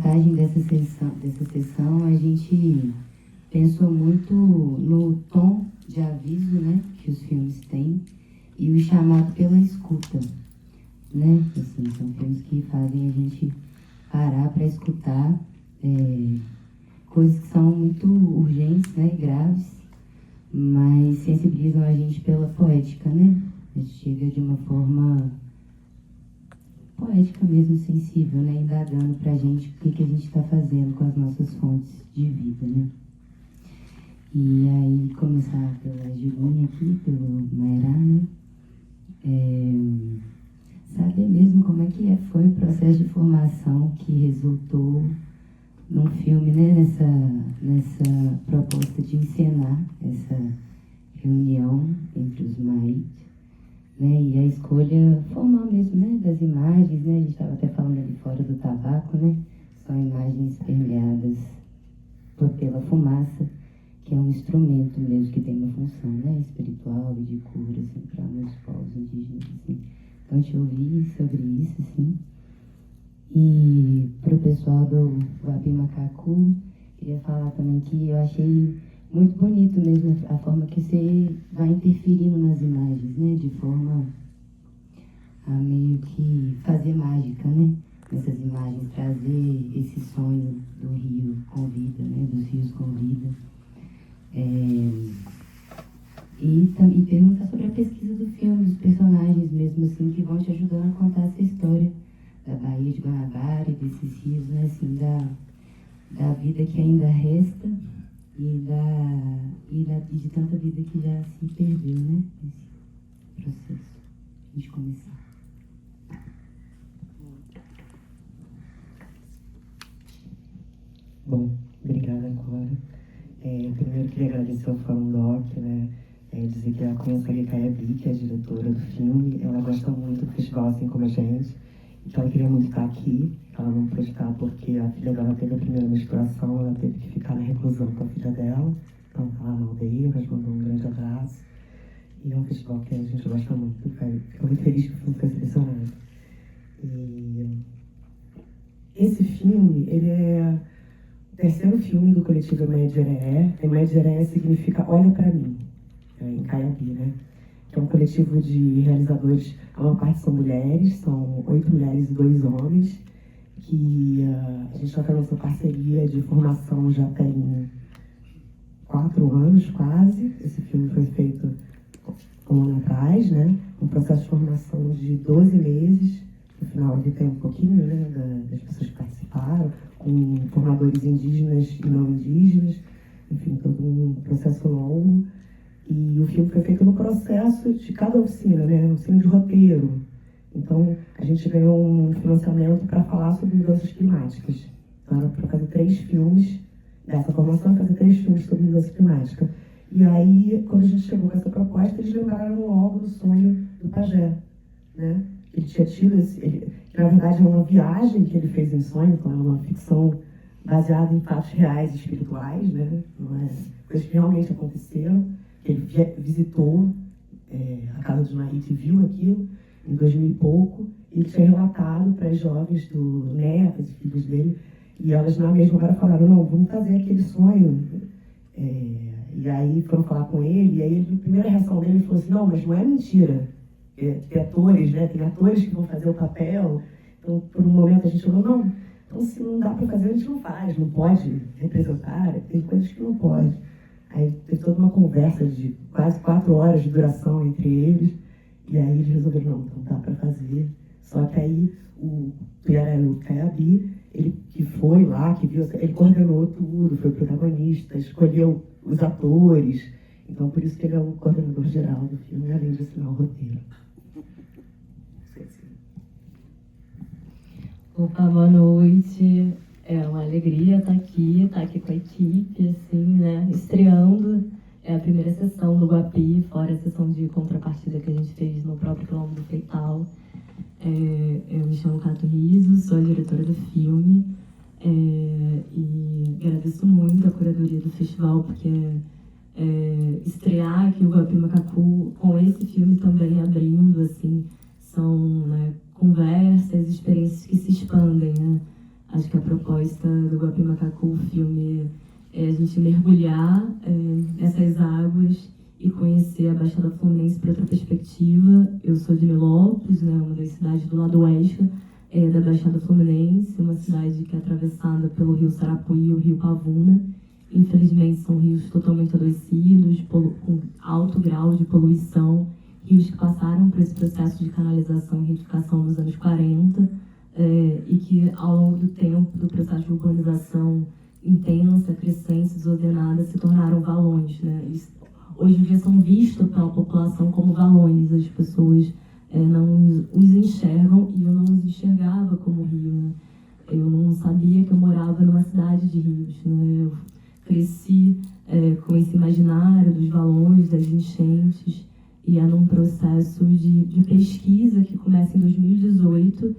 montagem dessa sessão, a gente pensou muito no tom de aviso, né, que os filmes têm e o chamado pela escuta, né? Assim, são filmes que fazem a gente parar para escutar coisas que são muito urgentes, né, e graves, mas sensibilizam a gente pela poética, né? A gente chega de uma forma poética mesmo, sensível, né? Indagando pra gente o que a gente está fazendo com as nossas fontes de vida, né? E aí, começar pela Julinha aqui, pelo Mairá, né? Saber mesmo como é que foi o processo de formação que resultou num filme, né? Nessa proposta de encenar essa reunião entre os Maid, né? E a escolha formal mesmo, né? Das imagens, né? A gente estava até falando ali fora do tabaco, né? São imagens permeadas pela fumaça, que é um instrumento mesmo que tem uma função, né? Espiritual e de cura, assim, para muitos povos indígenas, assim. Então, a gente ouvi sobre isso, assim. E para o pessoal do Guapi Macacu, queria falar também que eu achei muito bonito mesmo a forma que você vai interferindo nas imagens, né? De forma a meio que fazer mágica, né? Nessas imagens, trazer esse sonho do rio com vida, né? Dos rios com vida. E perguntar sobre a pesquisa do filme, dos personagens mesmo, assim, que vão te ajudando a contar essa história da Baía de Guanabara e desses rios, né? Assim, da vida que ainda resta e de tanta vida que já se perdeu, né? Esse processo. A gente começar. Bom, obrigada, Clara. Primeiro queria agradecer ao Fórum Doc, né? Dizer que eu conheço a Ricaya Bi, que é a diretora do filme. Ela gosta muito do festival, assim como a gente. Então ela queria muito estar aqui. Ela não pôde estar porque a filha dela teve a primeira menstruação, ela teve que ficar na reclusão com a filha dela. Então tá lá na aldeia, mas mandou um grande abraço. E é um festival que a gente gosta muito. Fico muito feliz que o filme foi selecionado. E esse filme, ele é o terceiro filme do coletivo Emeia de Jereé. Emeia de Jereé significa Olha Pra Mim, em Caiabi, né? Que é um coletivo de realizadores, a maior parte são mulheres, são 8 mulheres e 2 homens, que a gente está fazendo essa parceria de formação já tem 4 anos quase. Esse filme foi feito um ano atrás, né? Um processo de formação de 12 meses. No final ele tem um pouquinho, né, das pessoas que participaram, com formadores indígenas e não indígenas, enfim, todo um processo longo. E o filme foi feito no processo de cada oficina, né? Oficina de roteiro. Então, a gente ganhou um financiamento para falar sobre mudanças climáticas. Então, era para fazer 3 filmes dessa formação, fazer 3 filmes sobre mudança climática. E aí, quando a gente chegou com essa proposta, eles lembraram logo do sonho do Pajé, né? Ele tinha tido que na verdade é uma viagem que ele fez em sonho, então é uma ficção baseada em fatos reais e espirituais, né? Não é coisas que realmente aconteceram. Ele visitou a casa dos Marit e viu aquilo em 2000 e pouco, e ele tinha relatado para as jovens do netas e filhos dele, e elas na mesma hora falaram, não, vamos fazer aquele sonho. E aí foram falar com ele, e aí a primeira reação dele falou assim, não, mas não é mentira. Tem atores, né? Tem atores que vão fazer o papel. Então, por um momento a gente falou, não, então se não dá para fazer, a gente não faz, não pode representar, tem coisas que não pode. Aí teve toda uma conversa de quase 4 horas de duração entre eles, e aí eles resolveram, não, então dá para fazer. Só que aí o Tuiaralu Caiabi, ele que foi lá, que viu, ele coordenou tudo, foi o protagonista, escolheu os atores, então por isso que ele é o coordenador geral do filme, além de assinar o roteiro. Opa, boa noite. É uma alegria estar aqui com a equipe, assim, né? Estreando a primeira sessão do Guapi, fora a sessão de contrapartida que a gente fez no próprio Quilombo do Feital. Eu me chamo Cato Riso, sou a diretora do filme e agradeço muito a curadoria do festival, porque estrear aqui o Guapi Macacu com esse filme também abrindo, assim, são, né, conversas, experiências que se expandem, né? Acho que a proposta do Guapi Macacu, o filme, é a gente mergulhar nessas águas e conhecer a Baixada Fluminense por outra perspectiva. Eu sou de Nilópolis, né, uma das cidades do lado oeste da Baixada Fluminense, uma cidade que é atravessada pelo rio Sarapuí e o rio Pavuna. Infelizmente, são rios totalmente adoecidos, com alto grau de poluição, rios que passaram por esse processo de canalização e retificação nos anos 40, e que, ao longo do tempo, do processo de urbanização intensa, crescente, desordenada, se tornaram valões, né? Eles, hoje em dia, são vistos pela população como valões. As pessoas não os enxergam, e eu não os enxergava como rio, né? Eu não sabia que eu morava numa cidade de rios, né? Eu cresci com esse imaginário dos valões, das enchentes, e é num processo de pesquisa que começa em 2018.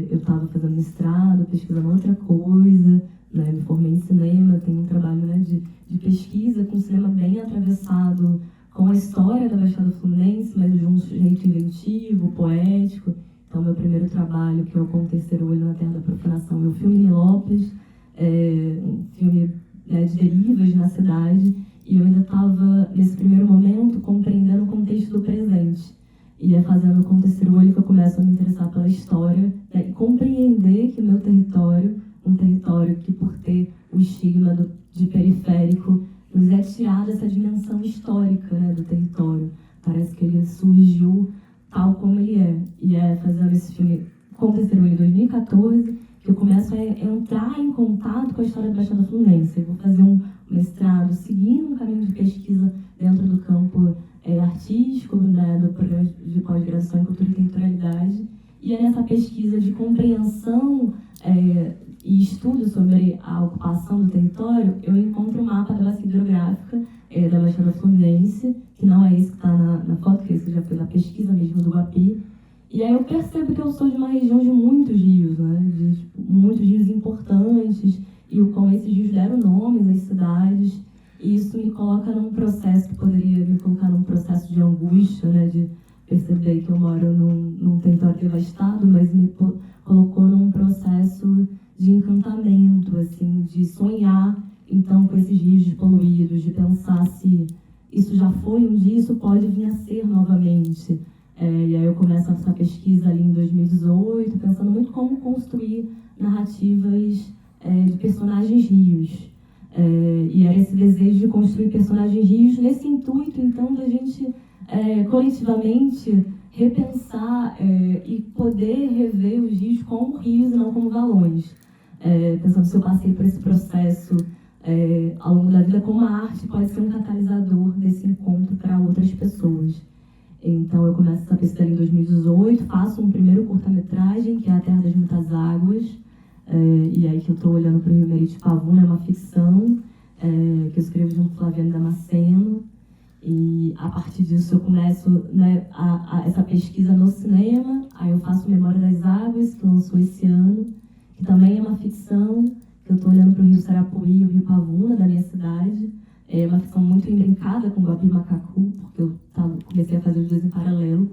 Eu estava fazendo mestrado, pesquisando outra coisa, né? Me formei em cinema, tenho um trabalho, né, de pesquisa com cinema bem atravessado com a história da Baixada Fluminense, mas de um jeito inventivo, poético. Então, meu primeiro trabalho, que é o Com o Terceiro Olho na Terra da Profanação, é o filme Nilópolis, um filme, né, de derivas na cidade, e eu ainda estava, nesse primeiro momento, compreendendo o contexto do presente. E é fazendo Com o Terceiro Olho que eu começo a me interessar pela história, né, e compreender que o meu território, um território que, por ter o estigma de periférico, nos é tirado essa dimensão histórica, né, do território. Parece que ele surgiu tal como ele é. E é fazendo esse filme Com o Terceiro Olho em 2014 que eu começo a entrar em contato com a história da Baixada Fluminense. Eu vou fazer um mestrado seguindo um caminho de pesquisa dentro do campo artístico, né, do programa de pós-graduação em Cultura e Territorialidade. E é nessa pesquisa de compreensão e estudo sobre a ocupação do território, eu encontro um mapa da bacia hidrográfica da Baixada Fluminense, que não é esse que está na foto, que esse já foi da pesquisa mesmo do Guapi. E aí eu percebo que eu sou de uma região de muitos rios, né? De muitos rios importantes, e como esses rios deram nomes às cidades. E isso me coloca num processo que poderia me colocar num processo de angústia, né? De perceber que eu moro num território devastado, mas me colocou num processo de encantamento, assim, de sonhar, então, com esses rios poluídos, de pensar se isso já foi um dia, isso pode vir a ser novamente. E aí eu começo essa pesquisa ali em 2018, pensando muito como construir narrativas de personagens rios. E era esse desejo de construir personagens rios nesse intuito, então, da gente coletivamente repensar e poder rever os rios como rios e não como valões. Pensando se eu passei por esse processo ao longo da vida, como a arte pode ser um catalisador desse encontro para outras pessoas. Então, eu começo essa pesquisa em 2018, faço um primeiro curta-metragem, que é A Terra das Muitas Águas, e aí que eu estou olhando para o Rio Meriti Pavuna, é uma ficção que eu escrevo junto com Flaviane Damasceno, e a partir disso eu começo, né, essa pesquisa no cinema. Aí eu faço Memória das Águas, que lançou esse ano, que também é uma ficção, que eu estou olhando para o Rio Sarapuí e o Rio Pavuna, da minha cidade. É uma ficção muito imbrincada com o Guapi Macacu, porque eu comecei a fazer os dois em paralelo.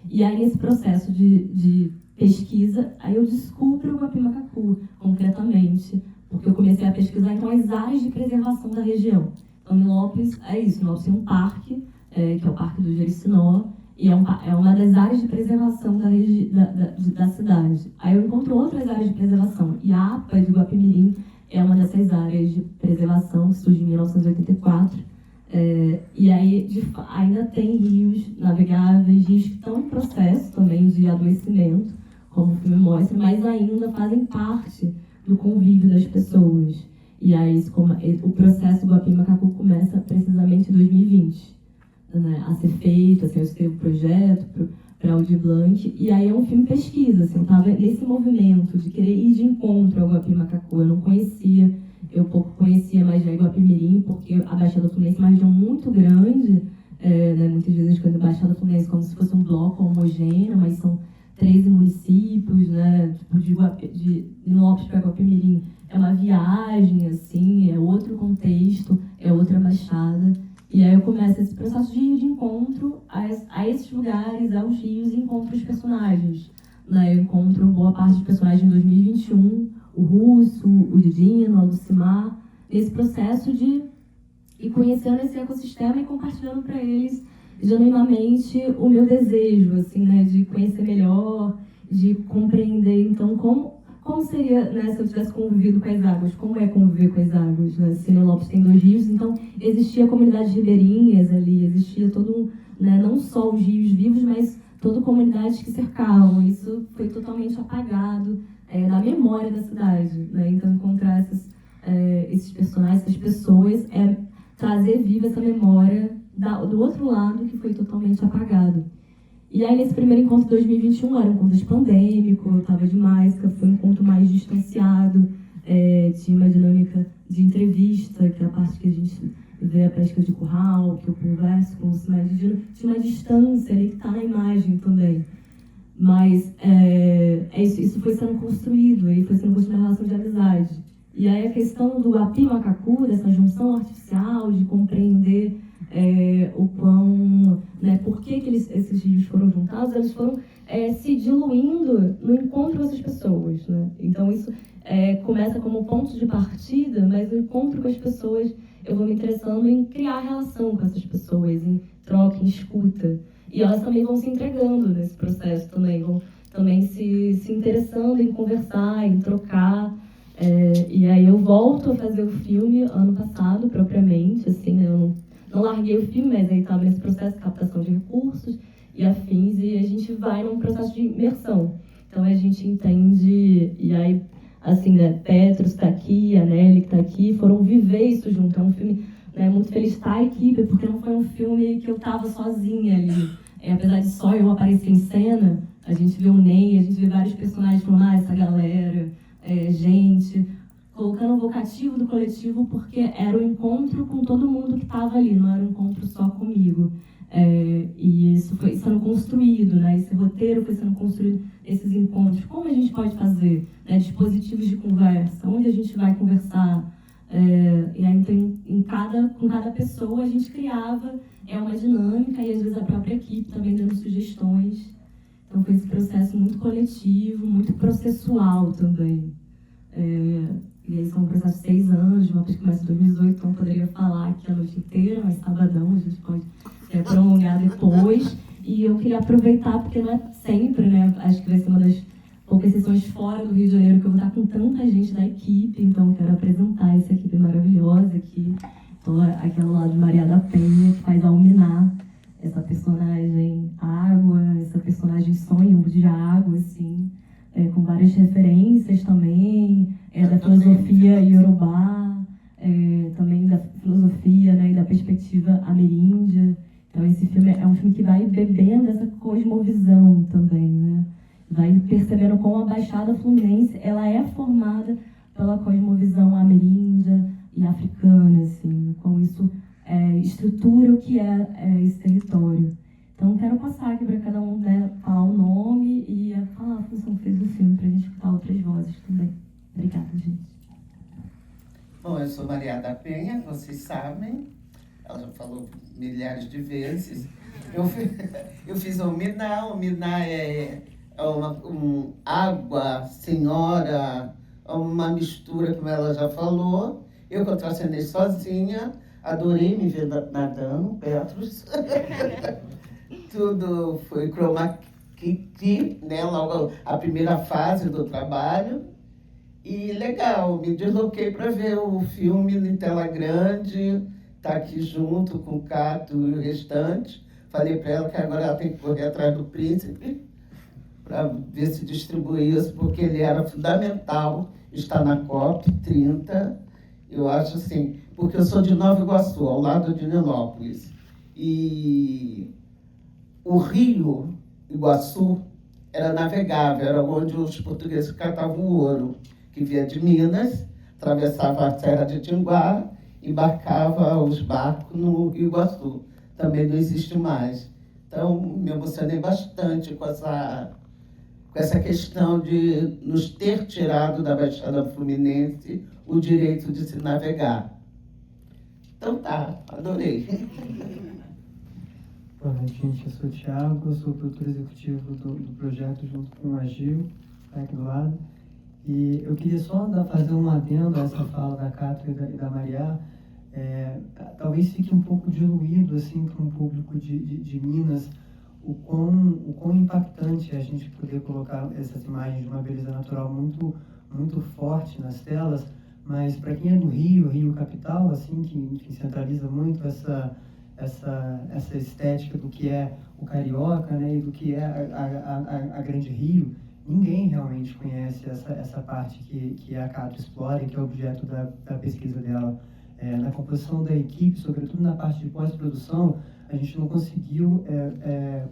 E aí, nesse processo de pesquisa, aí eu descubro o Guapi Macacu, concretamente, porque eu comecei a pesquisar, então, as áreas de preservação da região. Então, Nilópolis é isso, Nilópolis tem um parque, que é o Parque do Jericinó, e é uma das áreas de preservação da cidade. Aí eu encontro outras áreas de preservação, e a APA de Guapimirim é uma dessas áreas de preservação que surge em 1984. E aí ainda tem rios navegáveis, rios que estão em processo também de adoecimento, como o filme mostra, mas ainda fazem parte do convívio das pessoas. E aí o processo do Guapi Macacu começa precisamente em 2020, né, a ser feito. Assim, eu escrevo o projeto para Aldir Blanc, e aí é um filme pesquisa. Assim, eu estava nesse movimento de querer ir de encontro ao Guapi Macacu. Eu não conhecia, eu pouco conhecia mais de Guapimirim, porque a Baixada Fluminense é uma região muito grande, né, muitas vezes a gente conhece a Baixada Fluminense como se fosse um bloco homogêneo, mas são 13 municípios, né, tipo, de Nilópolis para Guapimirim é uma viagem, assim, é outro contexto, é outra baixada. E aí eu começo esse processo de ir de encontro a esses lugares, aos rios, e encontro os personagens. Né? Eu encontro boa parte dos personagens em 2021, o Russo, o Didino, a Lucimar, nesse processo de ir conhecendo esse ecossistema e compartilhando para eles genuinamente o meu desejo, assim, né, de conhecer melhor, de compreender, então, como seria, né, se eu tivesse convivido com as águas, como é conviver com as águas, né? Sinelópolis tem 2 rios, então existia comunidades ribeirinhas ali, existia todo né, não só os rios vivos, mas toda comunidades que cercavam, isso foi totalmente apagado da memória da cidade, né? Então encontrar esses personagens, essas pessoas, trazer viva essa memória do outro lado que foi totalmente apagado. E aí, nesse primeiro encontro de 2021, era um contexto pandêmico, eu estava de máscara, foi um encontro mais distanciado, tinha uma dinâmica de entrevista, que é a parte que a gente vê a pesca de curral, que eu converso com o Simar Didino, tinha uma distância ali que está na imagem também. Mas isso foi sendo construído, e foi sendo construída uma relação de amizade. E aí a questão do Guapi-Macacu, dessa junção artificial, de compreender o quão, né, por que esses rios foram juntados, eles foram se diluindo no encontro com essas pessoas, né? Então isso começa como ponto de partida, mas no encontro com as pessoas eu vou me interessando em criar relação com essas pessoas, em troca, em escuta. E elas também vão se entregando nesse processo também, vão também se interessando em conversar, em trocar. E aí eu volto a fazer o filme ano passado, propriamente, assim, né? Eu não larguei o filme, mas aí estava nesse processo de captação de recursos e afins, e a gente vai num processo de imersão. Então a gente entende, e aí, assim, né, Petros está aqui, a Nelly que está aqui, foram viver isso junto. É um filme, né, muito feliz de estar a equipe, porque não foi um filme que eu estava sozinha ali. Apesar de só eu aparecer em cena, a gente vê o Ney, a gente vê vários personagens falando, essa galera, gente, colocando o vocativo do coletivo, porque era um encontro com todo mundo que estava ali, não era um encontro só comigo. E isso foi sendo construído, né? Esse roteiro foi sendo construído, esses encontros. Como a gente pode fazer, né? Dispositivos de conversa, onde a gente vai conversar. E aí, então, com cada pessoa, a gente criava uma dinâmica e, às vezes, a própria equipe também dando sugestões. Então, foi esse processo muito coletivo, muito processual também. E aí, são um processo de 6 anos, de uma pesquisa que começa em 2018, então eu poderia falar aqui a noite inteira, mas sabadão a gente pode prolongar depois. E eu queria aproveitar, porque não é sempre, né? Acho que vai ser uma das poucas sessões fora do Rio de Janeiro que eu vou estar com tanta gente da equipe, então eu quero apresentar essa equipe maravilhosa aqui. Estou aqui ao lado de Maria da Penha, que faz a Alminá, essa personagem água, essa personagem sonho de água, assim, com várias referências também, da filosofia iorubá, também da filosofia, né, e da perspectiva ameríndia. Então esse filme é um filme que vai bebendo essa cosmovisão também, né? Vai percebendo como a Baixada Fluminense ela é formada pela cosmovisão ameríndia e africana, assim, como isso estrutura o que é esse território. Então, quero passar aqui para cada um, né, falar o nome e falar a função que fez do filme, para a gente escutar outras vozes também. Obrigada, gente. Bom, eu sou Maria da Penha, vocês sabem, ela já falou milhares de vezes. Eu fiz o Miná. O Miná é água, senhora, uma mistura, como ela já falou. Eu contracenei sozinha, adorei me ver nadando, Petros. Tudo foi chroma key, né? Logo a primeira fase do trabalho. E legal, me desloquei para ver o filme em tela grande, tá aqui junto com o Cato e o restante. Falei para ela que agora ela tem que correr atrás do príncipe para ver se distribui isso, porque ele era fundamental estar na COP 30. Eu acho assim, porque eu sou de Nova Iguaçu, ao lado de Nilópolis. E o rio Iguaçu era navegável, era onde os portugueses catavam o ouro, que vinha de Minas, atravessava a Serra de Tinguá, embarcava os barcos no Rio Iguaçu. Também não existe mais. Então, me emocionei bastante com essa questão de nos ter tirado da Baixada Fluminense o direito de se navegar. Então tá, adorei. Boa noite, gente. Eu sou o Thiago, eu sou o produtor executivo do projeto junto com o Agil, tá aqui do lado. E eu queria só fazer um adendo a essa fala da Cátia e da Maria. Talvez fique um pouco diluído assim, para um público de Minas, o quão impactante é a gente poder colocar essas imagens de uma beleza natural muito, muito forte nas telas, mas para quem é do Rio capital, assim, que centraliza muito essa estética do que é o carioca, né, e do que é a Grande Rio, ninguém realmente conhece essa parte que a Cátia explora e que é objeto da pesquisa dela. Na composição da equipe, sobretudo na parte de pós-produção, a gente não conseguiu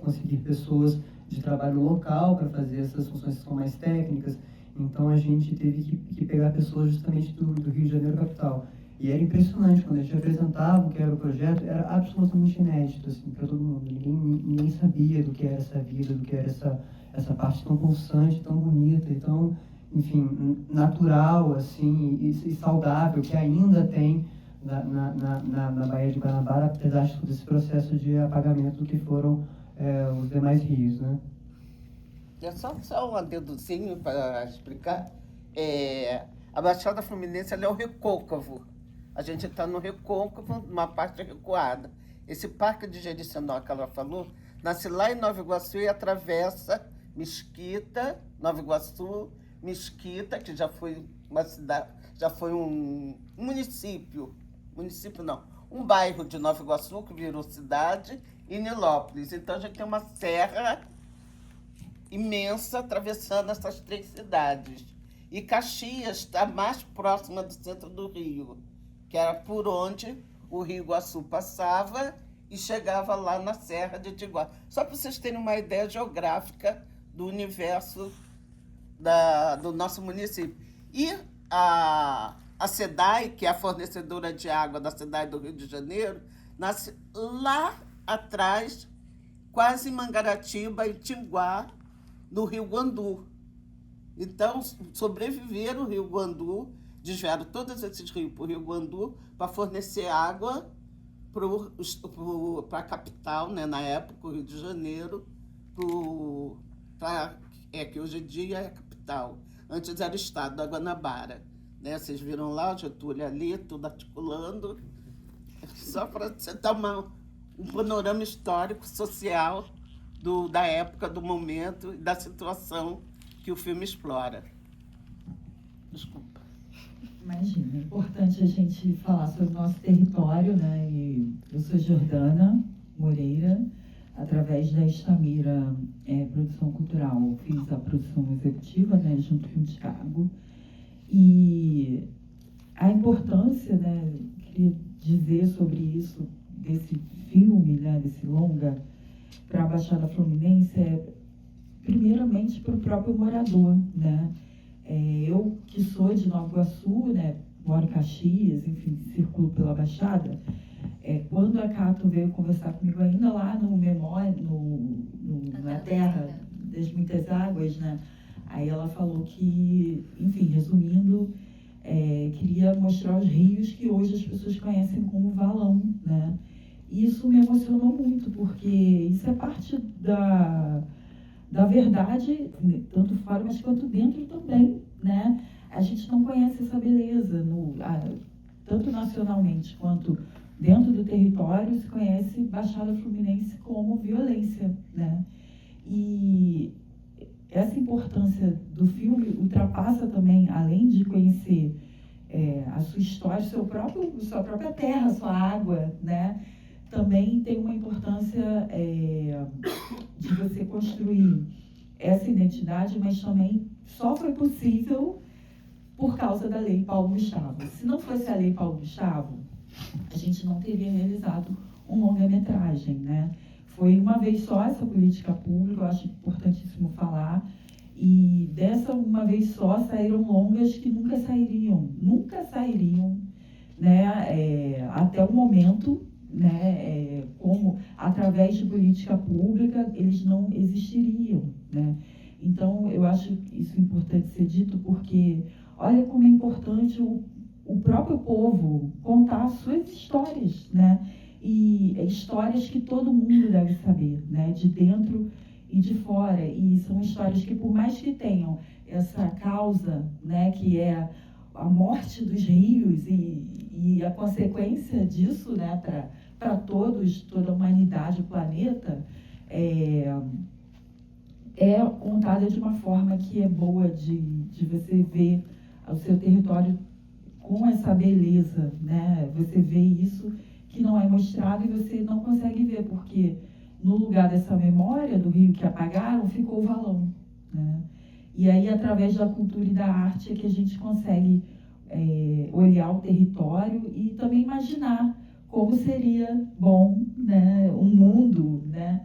conseguir pessoas de trabalho local para fazer essas funções que são mais técnicas, então a gente teve que pegar pessoas justamente do Rio de Janeiro capital. E era impressionante, quando a gente apresentava o que era o projeto, era absolutamente inédito assim, para todo mundo. Ninguém sabia do que era essa vida, do que era essa parte tão pulsante, tão bonita e tão, enfim, natural assim, e saudável, que ainda tem na Baía de Guanabara, apesar de todo esse processo de apagamento do que foram os demais rios, né? É só um adendozinho para explicar. A Baixada Fluminense ela é o recôncavo. A gente está no recôncavo, numa parte recuada. Esse parque de Jericinó que ela falou, nasce lá em Nova Iguaçu e atravessa Mesquita, Nova Iguaçu, Mesquita, que já foi uma cidade, já foi um município não, um bairro de Nova Iguaçu que virou cidade, e Nilópolis. Então a gente tem uma serra imensa atravessando essas três cidades. E Caxias está mais próxima do centro do Rio, que era por onde o Rio Iguaçu passava e chegava lá na Serra de Itiguá. Só para vocês terem uma ideia geográfica do universo do nosso município. E a SEDAI, que é a fornecedora de água da cidade do Rio de Janeiro, nasce lá atrás, quase em Mangaratiba e Tinguá, no Rio Guandu. Então, sobreviveram o Rio Guandu, desviaram todos esses rios para o Rio Guandu para fornecer água para a capital, né, na época, o Rio de Janeiro, que hoje em dia é a capital. Antes era o estado da Guanabara. Né? Vocês viram lá o Getúlio ali, tudo articulando. Só para você dar um panorama histórico, social da época, do momento e da situação que o filme explora. Desculpa. Imagina, é importante a gente falar sobre o nosso território, né? E eu sou Jordana Moreira, através da Estamira Produção Cultural, fiz a produção executiva, né, junto com o Thiago. E a importância, né, queria dizer sobre isso, desse filme, né, desse longa, para a Baixada Fluminense, primeiramente para o próprio morador, né? Eu, que sou de Nova Iguaçu, né, moro em Caxias, enfim, circulo pela Baixada, quando a Cato veio conversar comigo ainda lá no Memória, na Terra das Muitas Águas, né, aí ela falou que, enfim, resumindo, queria mostrar os rios que hoje as pessoas conhecem como valão, né? E isso me emocionou muito, porque isso é parte da verdade, tanto fora, mas quanto dentro também, né? A gente não conhece essa beleza, tanto nacionalmente quanto dentro do território, se conhece Baixada Fluminense como violência, né? E essa importância do filme ultrapassa também, além de conhecer a sua história, sua própria terra, sua água, né? Também tem uma importância de você construir essa identidade, mas também só foi possível por causa da Lei Paulo Gustavo. Se não fosse a Lei Paulo Gustavo, a gente não teria realizado um longa-metragem, né? Foi uma vez só essa política pública, eu acho importantíssimo falar, e dessa uma vez só saíram longas que nunca sairiam, né? Até o momento, né, como através de política pública eles não existiriam, né? Então eu acho isso importante ser dito, porque olha como é importante o próprio povo contar suas histórias, né? E histórias que todo mundo deve saber, né? De dentro e de fora, e são histórias que, por mais que tenham essa causa, né, que é a morte dos rios e a consequência disso, né, para todos, toda a humanidade, o planeta, é contada de uma forma que é boa de você ver o seu território com essa beleza, né? Você vê isso que não é mostrado e você não consegue ver, porque no lugar dessa memória do rio que apagaram, ficou o valão, né? E aí, através da cultura e da arte, é que a gente consegue olhar o território e também imaginar como seria bom, né, um mundo, né,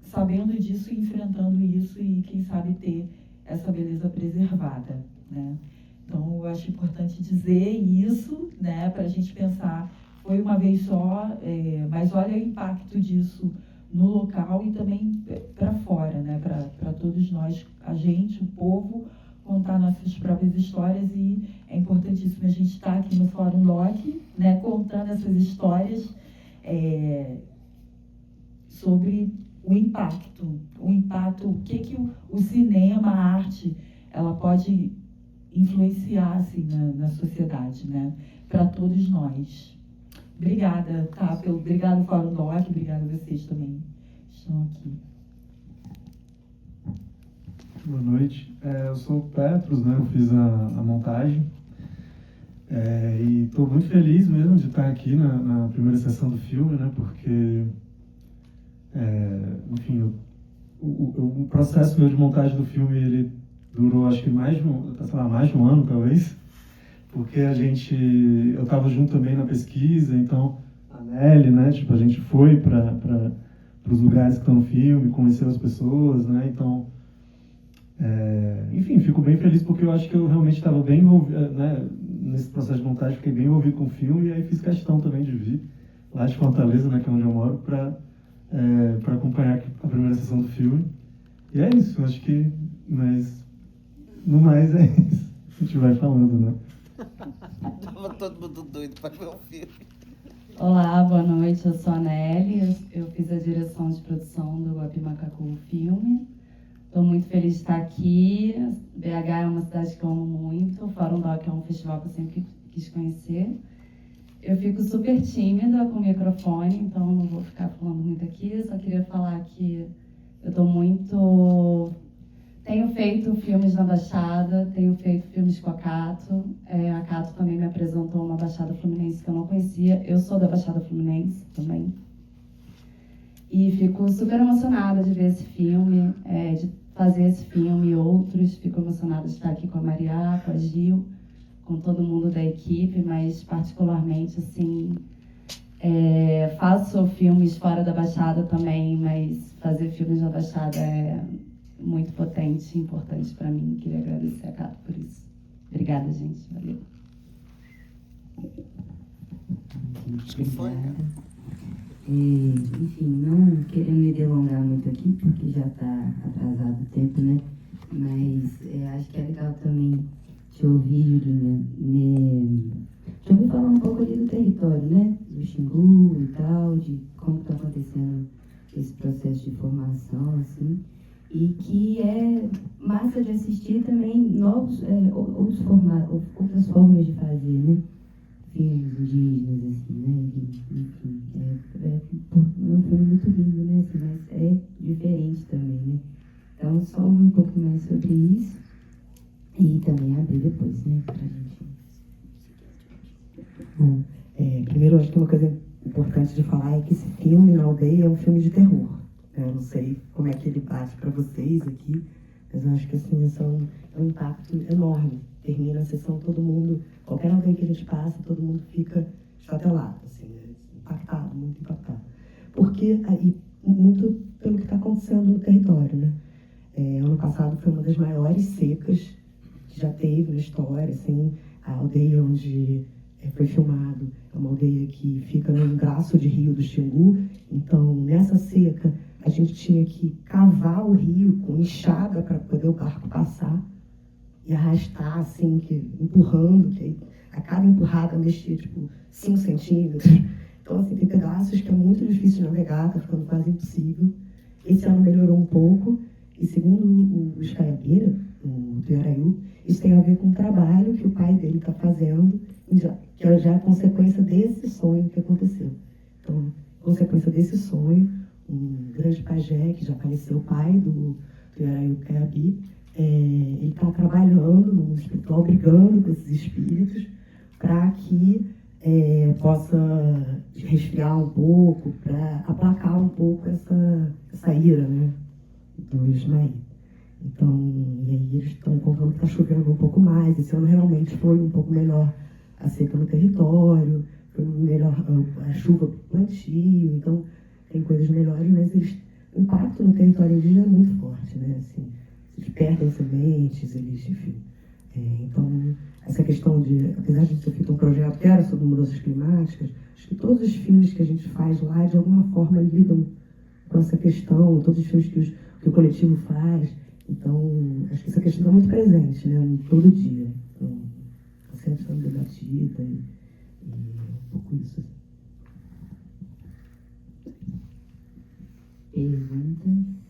sabendo disso e enfrentando isso e, quem sabe, ter essa beleza preservada, né? Então, eu acho importante dizer isso, né, para a gente pensar, foi uma vez só, mas olha o impacto disso no local e também para fora, né, para todos nós, a gente, o povo, contar nossas próprias histórias, e é importantíssimo a gente estar aqui no Fórum DOC, né, contando essas histórias sobre o impacto, o que o cinema, a arte, ela pode influenciar assim, na sociedade, né, para todos nós. Obrigada, tá? Obrigada, Fórum DOC, obrigada a vocês também que estão aqui. Boa noite. Eu sou o Petros, né? Eu fiz a montagem. E estou muito feliz mesmo de estar aqui na primeira sessão do filme, né? Porque, enfim, o processo meu de montagem do filme, ele durou acho que mais de um ano, talvez. Porque eu estava junto também na pesquisa, então a Nelly, né? Tipo, a gente foi para os lugares que estão no filme, conheceu as pessoas, né? Então, enfim, fico bem feliz porque eu acho que eu realmente estava bem envolvido, né, nesse processo de montagem, fiquei bem envolvido com o filme, e aí fiz questão também de vir lá de Fortaleza, né, que é onde eu moro, para acompanhar a primeira sessão do filme. E é isso, acho que, mas no mais é isso, a gente vai falando, né? Tava todo mundo doido para ver o filme. Olá, boa noite, eu sou a Nelly, eu fiz a direção de produção do Guapi Macacu Filme. Estou muito feliz de estar aqui. BH é uma cidade que eu amo muito. O Fórum DOC é um festival que eu sempre quis conhecer. Eu fico super tímida com o microfone, então não vou ficar falando muito aqui. Eu só queria falar que eu estou muito... Tenho feito filmes na Baixada, tenho feito filmes com a Cato. A Cato também me apresentou uma Baixada Fluminense que eu não conhecia. Eu sou da Baixada Fluminense também. E fico super emocionada de ver esse filme, de fazer esse filme e outros. Fico emocionada de estar aqui com a Maria, com a Gil, com todo mundo da equipe, mas particularmente, assim, faço filmes fora da Baixada também, mas fazer filmes na Baixada é muito potente e importante para mim. Queria agradecer a Cato por isso. Obrigada, gente. Valeu. Obrigada. Enfim, não querendo me delongar muito aqui, porque já está atrasado o tempo, né? Mas acho que é legal também te ouvir, Julinha, te ouvir falar um pouco ali do território, né? Do Xingu e tal, de como está acontecendo esse processo de formação, assim. E que é massa de assistir também outros formatos, outras formas de fazer, né? Filmes indígenas, assim, né? Enfim, é um filme muito lindo, né? Assim, mas é diferente também, né? Então, só um pouco mais sobre isso e também abrir depois, né? Pra gente. Bom, primeiro, acho que uma coisa importante de falar é que esse filme, Na Aldeia, é um filme de terror. Eu não sei como é que ele bate para vocês aqui, mas eu acho que, assim, é um impacto enorme. Termina a sessão, todo mundo, qualquer aldeia que a gente passa, todo mundo fica estatelado, assim, impactado, muito impactado. Porque, muito pelo que está acontecendo no território, né? Ano passado foi uma das maiores secas que já teve na história, assim, a aldeia onde foi filmado é uma aldeia que fica no braço de rio do Xingu. Então, nessa seca, a gente tinha que cavar o rio com enxada para poder o barco passar e arrastar, assim, empurrando, que a cada empurrada mexia, 5 centímetros. Então, assim, tem pedaços que é muito difícil de navegar, tá ficando quase impossível. Esse ano melhorou um pouco, E segundo os Caiabira, o Tuiaraí, isso tem a ver com o trabalho que o pai dele está fazendo, que é já consequência desse sonho que aconteceu. Então, consequência desse sonho, um grande pajé, que já faleceu, o pai do Tuiaraí Caiabi, ele está trabalhando num hospital, brigando com esses espíritos, para que possa resfriar um pouco, para aplacar um pouco essa ira, né, do Ismael. Então, e aí eles estão contando que está chovendo um pouco mais. Esse ano realmente foi um pouco melhor a seca no território, foi melhor a chuva para o plantio, então tem coisas melhores, mas o impacto no território indígena é muito forte, né? Assim, eles perdem sementes, eles, enfim. Então, essa questão de, apesar de ter feito um projeto que era sobre mudanças climáticas, acho que todos os filmes que a gente faz lá, de alguma forma, lidam com essa questão, todos os filmes que o coletivo faz. Então, acho que essa questão é muito presente, né, todo dia. Então, está sempre sendo debatida e um pouco isso. Perguntas?